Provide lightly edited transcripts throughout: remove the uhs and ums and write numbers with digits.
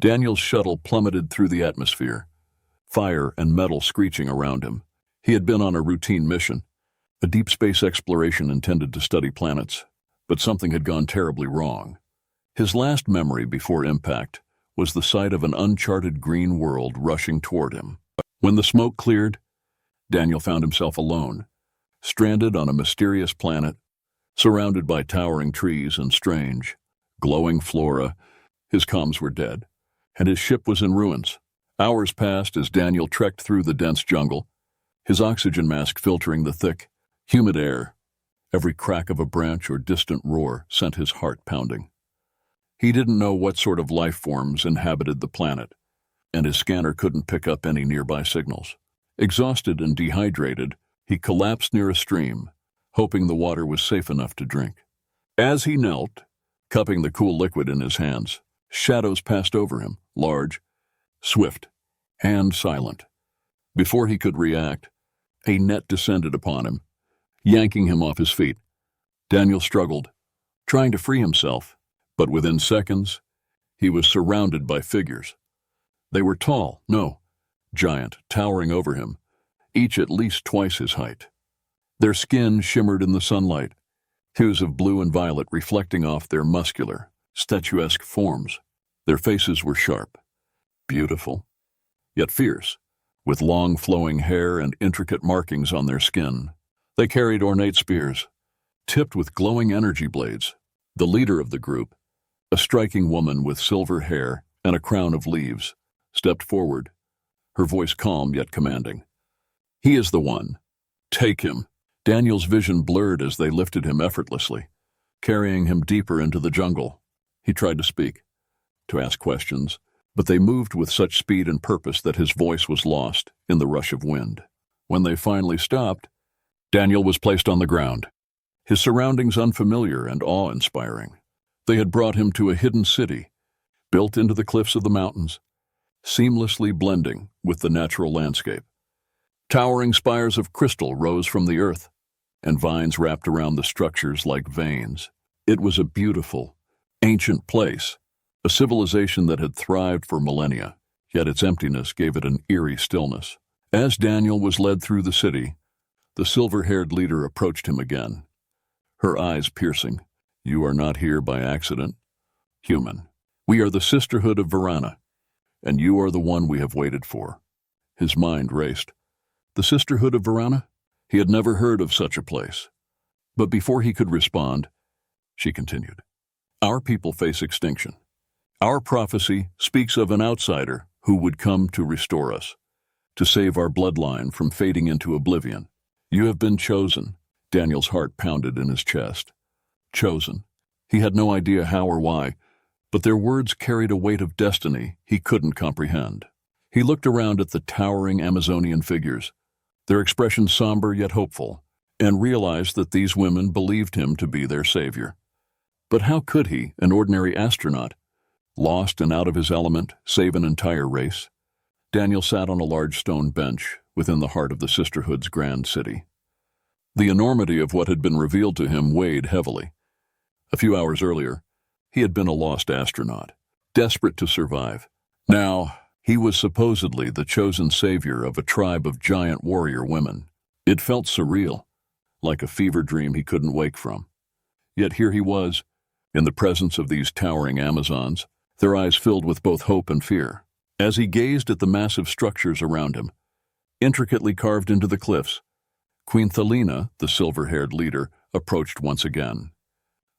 Daniel's shuttle plummeted through the atmosphere, fire and metal screeching around him. He had been on a routine mission, a deep space exploration intended to study planets, but something had gone terribly wrong. His last memory before impact was the sight of an uncharted green world rushing toward him. When the smoke cleared, Daniel found himself alone, stranded on a mysterious planet, surrounded by towering trees and strange, glowing flora. His comms were dead, and his ship was in ruins. Hours passed as Daniel trekked through the dense jungle, his oxygen mask filtering the thick, humid air. Every crack of a branch or distant roar sent his heart pounding. He didn't know what sort of life forms inhabited the planet, and his scanner couldn't pick up any nearby signals. Exhausted and dehydrated, he collapsed near a stream, hoping the water was safe enough to drink. As he knelt, cupping the cool liquid in his hands, shadows passed over him, large, swift, and silent. Before he could react, a net descended upon him, yanking him off his feet. Daniel struggled, trying to free himself, but within seconds, he was surrounded by figures. They were tall, no, giant, towering over him, each at least twice his height. Their skin shimmered in the sunlight, hues of blue and violet reflecting off their muscular, statuesque forms. Their faces were sharp, beautiful, yet fierce, with long flowing hair and intricate markings on their skin. They carried ornate spears, tipped with glowing energy blades. The leader of the group, a striking woman with silver hair and a crown of leaves, stepped forward, her voice calm yet commanding. "He is the one. Take him." Daniel's vision blurred as they lifted him effortlessly, carrying him deeper into the jungle. He tried to speak, to ask questions, but they moved with such speed and purpose that his voice was lost in the rush of wind. When they finally stopped, Daniel was placed on the ground, his surroundings unfamiliar and awe-inspiring. They had brought him to a hidden city, built into the cliffs of the mountains, seamlessly blending with the natural landscape. Towering spires of crystal rose from the earth, and vines wrapped around the structures like veins. It was a beautiful, ancient place, a civilization that had thrived for millennia, yet its emptiness gave it an eerie stillness. As Daniel was led through the city, the silver-haired leader approached him again, her eyes piercing. "You are not here by accident, human. We are the Sisterhood of Varana, and you are the one we have waited for." His mind raced. The Sisterhood of Varana? He had never heard of such a place. But before he could respond, she continued, "Our people face extinction. Our prophecy speaks of an outsider who would come to restore us, to save our bloodline from fading into oblivion. You have been chosen." Daniel's heart pounded in his chest. Chosen. He had no idea how or why, but their words carried a weight of destiny he couldn't comprehend. He looked around at the towering Amazonian figures, their expressions somber yet hopeful, and realized that these women believed him to be their savior. But how could he, an ordinary astronaut, lost and out of his element, save an entire race? Daniel sat on a large stone bench within the heart of the Sisterhood's grand city. The enormity of what had been revealed to him weighed heavily. A few hours earlier, he had been a lost astronaut, desperate to survive. Now, he was supposedly the chosen savior of a tribe of giant warrior women. It felt surreal, like a fever dream he couldn't wake from. Yet here he was, in the presence of these towering Amazons, their eyes filled with both hope and fear. As he gazed at the massive structures around him, intricately carved into the cliffs, Queen Thelina, the silver-haired leader, approached once again.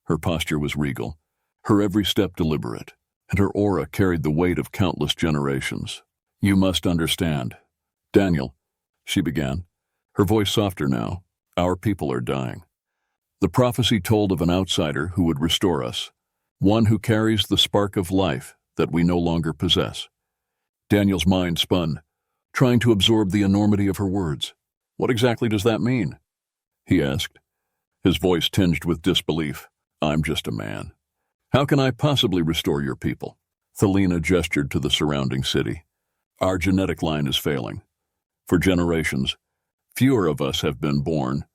Her posture was regal, her every step deliberate, and her aura carried the weight of countless generations. "You must understand, Daniel," she began, her voice softer now. "Our people are dying. The prophecy told of an outsider who would restore us, one who carries the spark of life that we no longer possess." Daniel's mind spun, trying to absorb the enormity of her words. "What exactly does that mean?" he asked, his voice tinged with disbelief. "I'm just a man. How can I possibly restore your people?" Thelina gestured to the surrounding city. "Our genetic line is failing. For generations, fewer of us have been born,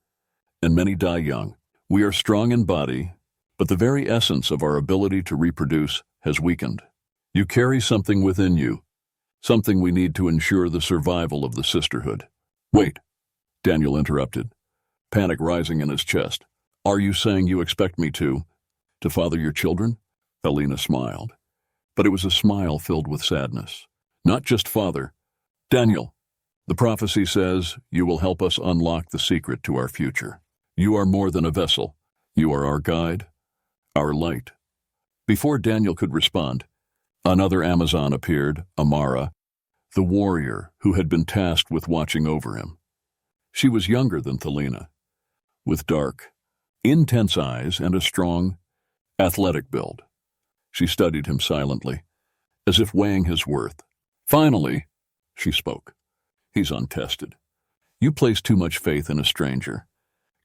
and many die young. We are strong in body, but the very essence of our ability to reproduce has weakened. You carry something within you, something we need to ensure the survival of the Sisterhood. Wait, Daniel interrupted, panic rising in his chest. Are you saying you expect me to father your children? Helena smiled, but it was a smile filled with sadness. Not just father. Daniel, the prophecy says you will help us unlock the secret to our future. You are more than a vessel. You are our guide, our light. Before Daniel could respond, another Amazon appeared, Amara, the warrior who had been tasked with watching over him. She was younger than Thelina, with dark, intense eyes and a strong, athletic build. She studied him silently, as if weighing his worth. Finally, she spoke. He's untested. You place too much faith in a stranger.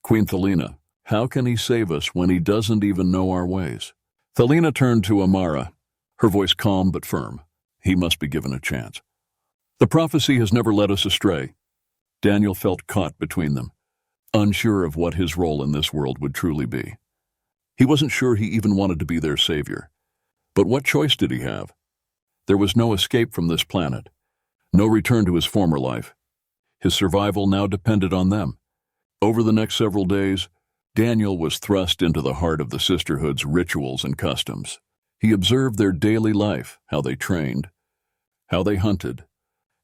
Queen Thelina, how can he save us when he doesn't even know our ways? Thelina turned to Amara, her voice calm but firm. He must be given a chance. The prophecy has never led us astray. Daniel felt caught between them, unsure of what his role in this world would truly be. He wasn't sure he even wanted to be their savior. But what choice did he have? There was no escape from this planet, no return to his former life. His survival now depended on them. Over the next several days, Daniel was thrust into the heart of the Sisterhood's rituals and customs. He observed their daily life, how they trained, how they hunted,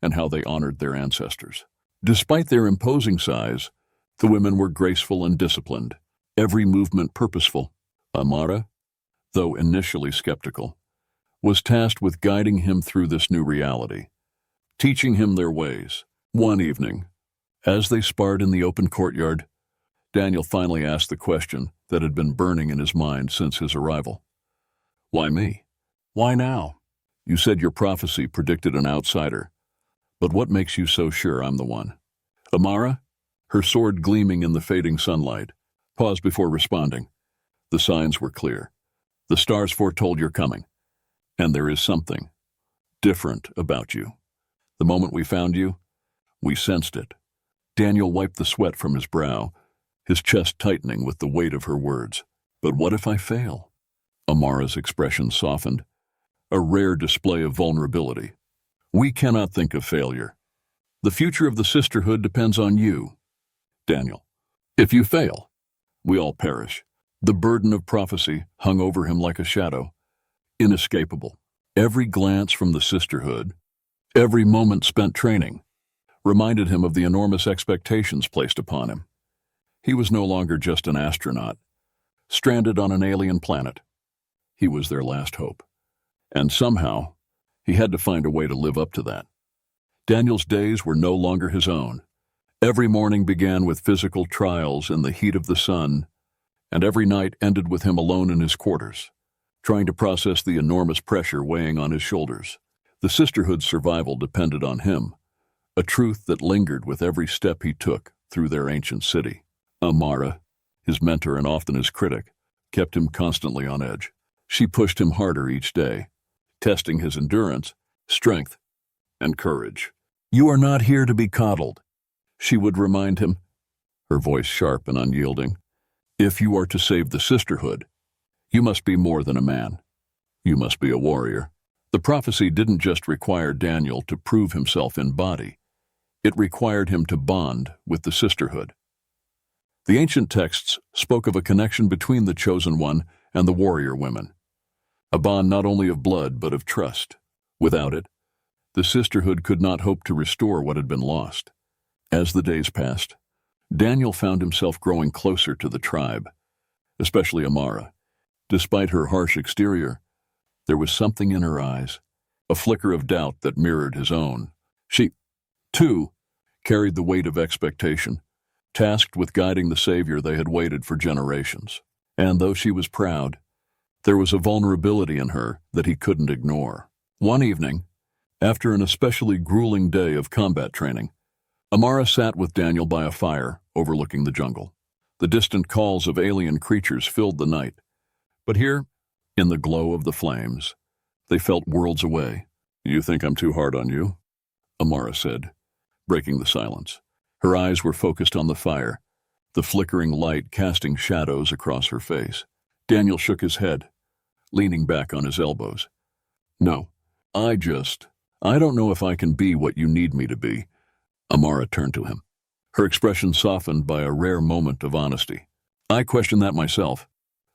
and how they honored their ancestors. Despite their imposing size, the women were graceful and disciplined, every movement purposeful. Amara, though initially skeptical, was tasked with guiding him through this new reality, teaching him their ways. One evening, as they sparred in the open courtyard, Daniel finally asked the question that had been burning in his mind since his arrival. Why me? Why now? You said your prophecy predicted an outsider, but what makes you so sure I'm the one? Amara, her sword gleaming in the fading sunlight, paused before responding. The signs were clear. The stars foretold your coming, and there is something different about you. The moment we found you, we sensed it. Daniel wiped the sweat from his brow, his chest tightening with the weight of her words. But what if I fail? Amara's expression softened, a rare display of vulnerability. We cannot think of failure. The future of the Sisterhood depends on you, Daniel. If you fail, we all perish. The burden of prophecy hung over him like a shadow, inescapable. Every glance from the Sisterhood, every moment spent training, reminded him of the enormous expectations placed upon him. He was no longer just an astronaut, stranded on an alien planet. He was their last hope. And somehow, he had to find a way to live up to that. Daniel's days were no longer his own. Every morning began with physical trials in the heat of the sun, and every night ended with him alone in his quarters, trying to process the enormous pressure weighing on his shoulders. The Sisterhood's survival depended on him, a truth that lingered with every step he took through their ancient city. Amara, his mentor and often his critic, kept him constantly on edge. She pushed him harder each day, testing his endurance, strength, and courage. You are not here to be coddled, she would remind him, her voice sharp and unyielding. If you are to save the Sisterhood, you must be more than a man. You must be a warrior. The prophecy didn't just require Daniel to prove himself in body. It required him to bond with the Sisterhood. The ancient texts spoke of a connection between the Chosen One and the warrior women, a bond not only of blood but of trust. Without it, the Sisterhood could not hope to restore what had been lost. As the days passed, Daniel found himself growing closer to the tribe, especially Amara. Despite her harsh exterior, there was something in her eyes, a flicker of doubt that mirrored his own. She, too, carried the weight of expectation, tasked with guiding the savior they had waited for generations. And though she was proud, there was a vulnerability in her that he couldn't ignore. One evening, after an especially grueling day of combat training, Amara sat with Daniel by a fire overlooking the jungle. The distant calls of alien creatures filled the night, but here, in the glow of the flames, they felt worlds away. You think I'm too hard on you? Amara said, breaking the silence. Her eyes were focused on the fire, the flickering light casting shadows across her face. Daniel shook his head, leaning back on his elbows. No, I don't know if I can be what you need me to be. Amara turned to him, her expression softened by a rare moment of honesty. I question that myself,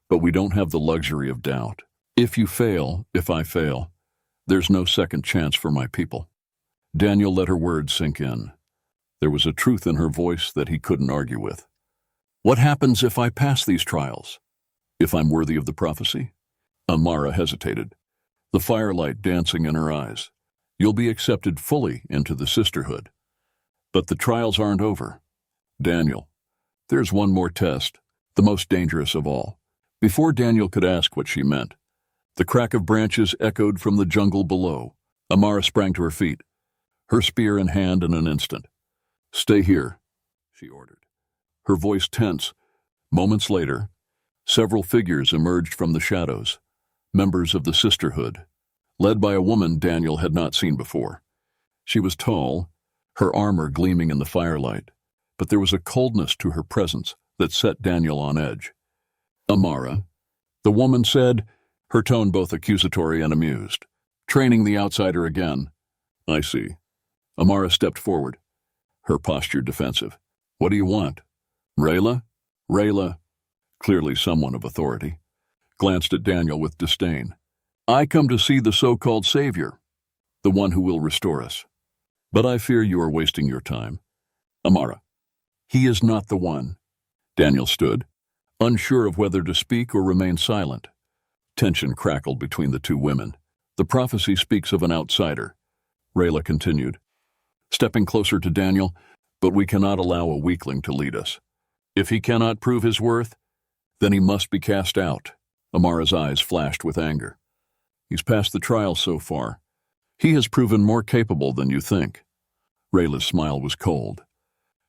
but we don't have the luxury of doubt. If I fail, there's no second chance for my people. Daniel let her words sink in. There was a truth in her voice that he couldn't argue with. What happens if I pass these trials? If I'm worthy of the prophecy? Amara hesitated, the firelight dancing in her eyes. You'll be accepted fully into the Sisterhood. But the trials aren't over. Daniel, there's one more test, the most dangerous of all. Before Daniel could ask what she meant, the crack of branches echoed from the jungle below. Amara sprang to her feet, her spear in hand in an instant. Stay here, she ordered, her voice tense. Moments later, several figures emerged from the shadows, members of the Sisterhood, led by a woman Daniel had not seen before. She was tall, her armor gleaming in the firelight, but there was a coldness to her presence that set Daniel on edge. Amara, the woman said, her tone both accusatory and amused. Training the outsider again. I see. Amara stepped forward, her posture defensive. What do you want? Rayla? Rayla, clearly someone of authority, glanced at Daniel with disdain. I come to see the so-called savior, the one who will restore us. But I fear you are wasting your time. Amara, he is not the one. Daniel stood, unsure of whether to speak or remain silent. Tension crackled between the two women. The prophecy speaks of an outsider, Rayla continued, stepping closer to Daniel, but we cannot allow a weakling to lead us. If he cannot prove his worth, then he must be cast out. Amara's eyes flashed with anger. He's passed the trial so far. He has proven more capable than you think. Rayla's smile was cold,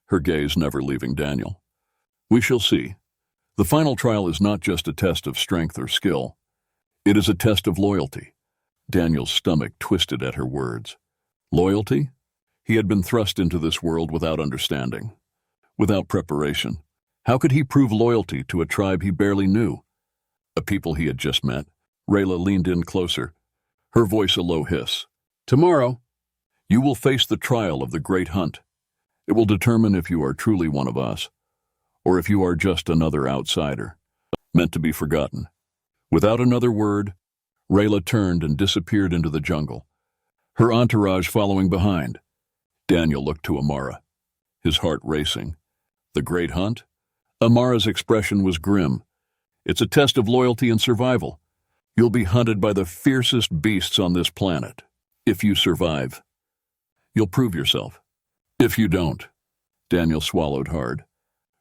her gaze never leaving Daniel. We shall see. The final trial is not just a test of strength or skill. It is a test of loyalty. Daniel's stomach twisted at her words. Loyalty? He had been thrust into this world without understanding, without preparation. How could he prove loyalty to a tribe he barely knew? A people he had just met. Rayla leaned in closer, her voice a low hiss. Tomorrow, you will face the trial of the Great Hunt. It will determine if you are truly one of us, or if you are just another outsider, meant to be forgotten. Without another word, Rayla turned and disappeared into the jungle, her entourage following behind. Daniel looked to Amara, his heart racing. The Great Hunt? Amara's expression was grim. It's a test of loyalty and survival. You'll be hunted by the fiercest beasts on this planet. If you survive, you'll prove yourself. If you don't, Daniel swallowed hard,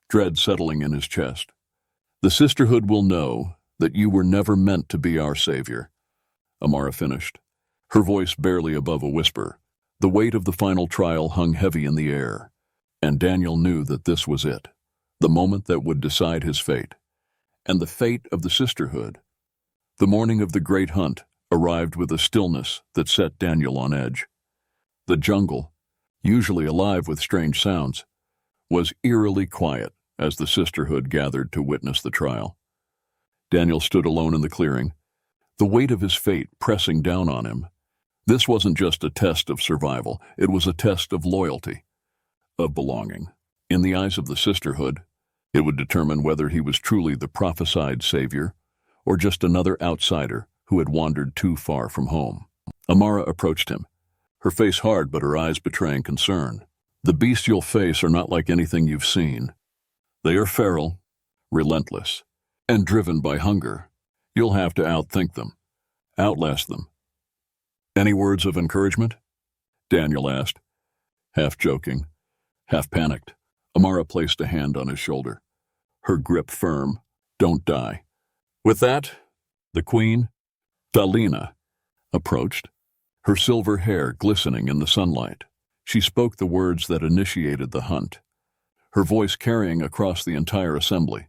dread settling in his chest. The Sisterhood will know that you were never meant to be our savior. Amara finished, her voice barely above a whisper. The weight of the final trial hung heavy in the air, and Daniel knew that this was it, the moment that would decide his fate, and the fate of the Sisterhood. The morning of the Great Hunt arrived with a stillness that set Daniel on edge. The jungle, usually alive with strange sounds, was eerily quiet as the Sisterhood gathered to witness the trial. Daniel stood alone in the clearing, the weight of his fate pressing down on him. This wasn't just a test of survival, it was a test of loyalty, of belonging. In the eyes of the Sisterhood, it would determine whether he was truly the prophesied savior or just another outsider who had wandered too far from home. Amara approached him, her face hard but her eyes betraying concern. The beasts you'll face are not like anything you've seen. They are feral, relentless, and driven by hunger. You'll have to outthink them, outlast them. Any words of encouragement? Daniel asked, half joking, half panicked. Amara placed a hand on his shoulder, her grip firm. Don't die. With that, the queen, Dalina, approached, her silver hair glistening in the sunlight. She spoke the words that initiated the hunt, her voice carrying across the entire assembly.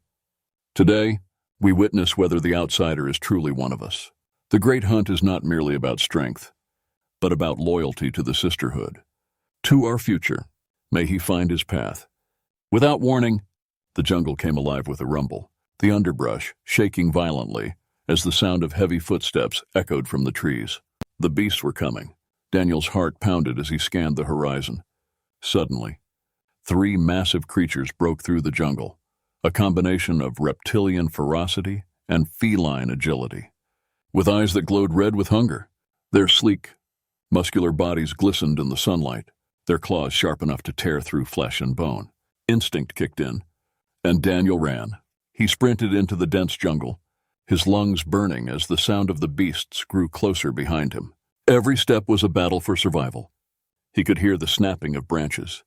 Today, we witness whether the outsider is truly one of us. The Great Hunt is not merely about strength, but about loyalty to the Sisterhood. To our future, may he find his path. Without warning, the jungle came alive with a rumble, the underbrush shaking violently as the sound of heavy footsteps echoed from the trees. The beasts were coming. Daniel's heart pounded as he scanned the horizon. Suddenly, 3 massive creatures broke through the jungle, a combination of reptilian ferocity and feline agility. With eyes that glowed red with hunger, their sleek, muscular bodies glistened in the sunlight, their claws sharp enough to tear through flesh and bone. Instinct kicked in, and Daniel ran. He sprinted into the dense jungle, his lungs burning as the sound of the beasts grew closer behind him. Every step was a battle for survival. He could hear the snapping of branches,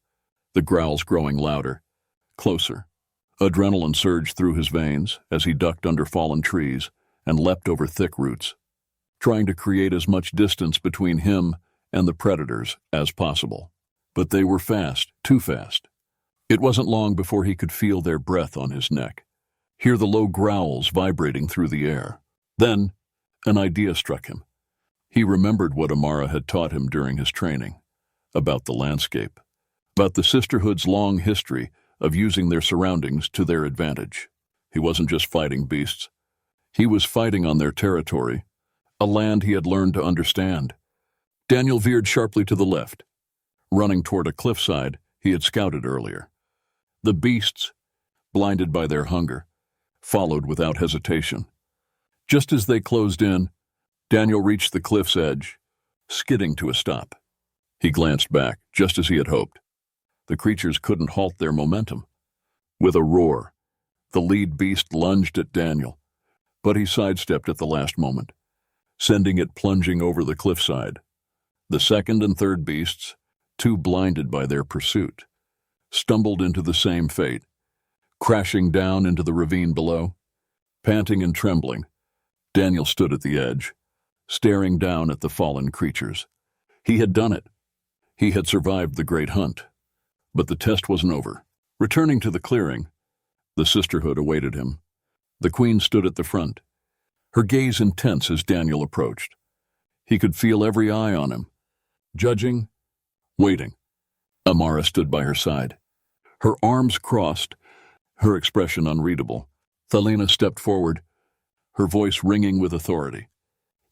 the growls growing louder, closer. Adrenaline surged through his veins as he ducked under fallen trees and leapt over thick roots, trying to create as much distance between him and the predators as possible. But they were fast, too fast. It wasn't long before he could feel their breath on his neck, hear the low growls vibrating through the air. Then, an idea struck him. He remembered what Amara had taught him during his training, about the landscape, about the Sisterhood's long history of using their surroundings to their advantage. He wasn't just fighting beasts. He was fighting on their territory, a land he had learned to understand. Daniel veered sharply to the left, running toward a cliffside he had scouted earlier. The beasts, blinded by their hunger, followed without hesitation. Just as they closed in, Daniel reached the cliff's edge, skidding to a stop. He glanced back, just as he had hoped. The creatures couldn't halt their momentum. With a roar, the lead beast lunged at Daniel, but he sidestepped at the last moment, sending it plunging over the cliffside. The second and third beasts, too blinded by their pursuit, stumbled into the same fate, crashing down into the ravine below. Panting and trembling, Daniel stood at the edge, staring down at the fallen creatures. He had done it. He had survived the great hunt. But the test wasn't over. Returning to the clearing, the Sisterhood awaited him. The Queen stood at the front, her gaze intense as Daniel approached. He could feel every eye on him, judging, waiting. Amara stood by her side, her arms crossed, her expression unreadable. Thelina stepped forward, her voice ringing with authority.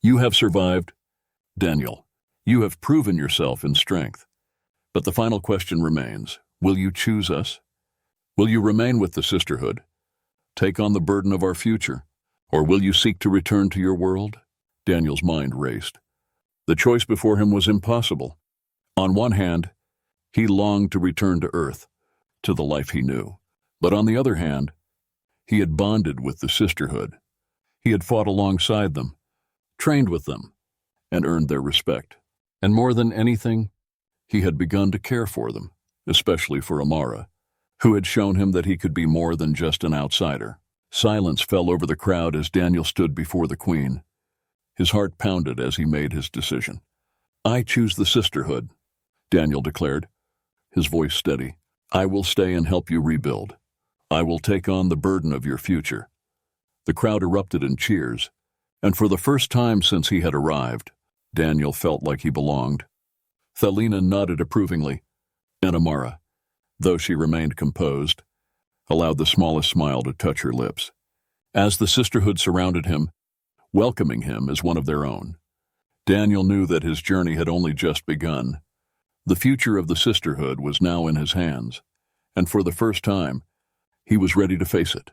"You have survived, Daniel. You have proven yourself in strength. But the final question remains. Will you choose us? Will you remain with the Sisterhood, take on the burden of our future, or will you seek to return to your world?" Daniel's mind raced. The choice before him was impossible. On one hand, he longed to return to Earth, to the life he knew. But on the other hand, he had bonded with the Sisterhood. He had fought alongside them, trained with them, and earned their respect. And more than anything, he had begun to care for them, especially for Amara, who had shown him that he could be more than just an outsider. Silence fell over the crowd as Daniel stood before the Queen. His heart pounded as he made his decision. "I choose the Sisterhood," Daniel declared, his voice steady. "I will stay and help you rebuild. I will take on the burden of your future." The crowd erupted in cheers, and for the first time since he had arrived, Daniel felt like he belonged. Thelina nodded approvingly, and Amara, though she remained composed, allowed the smallest smile to touch her lips. As the Sisterhood surrounded him, welcoming him as one of their own, Daniel knew that his journey had only just begun. The future of the Sisterhood was now in his hands, and for the first time, he was ready to face it.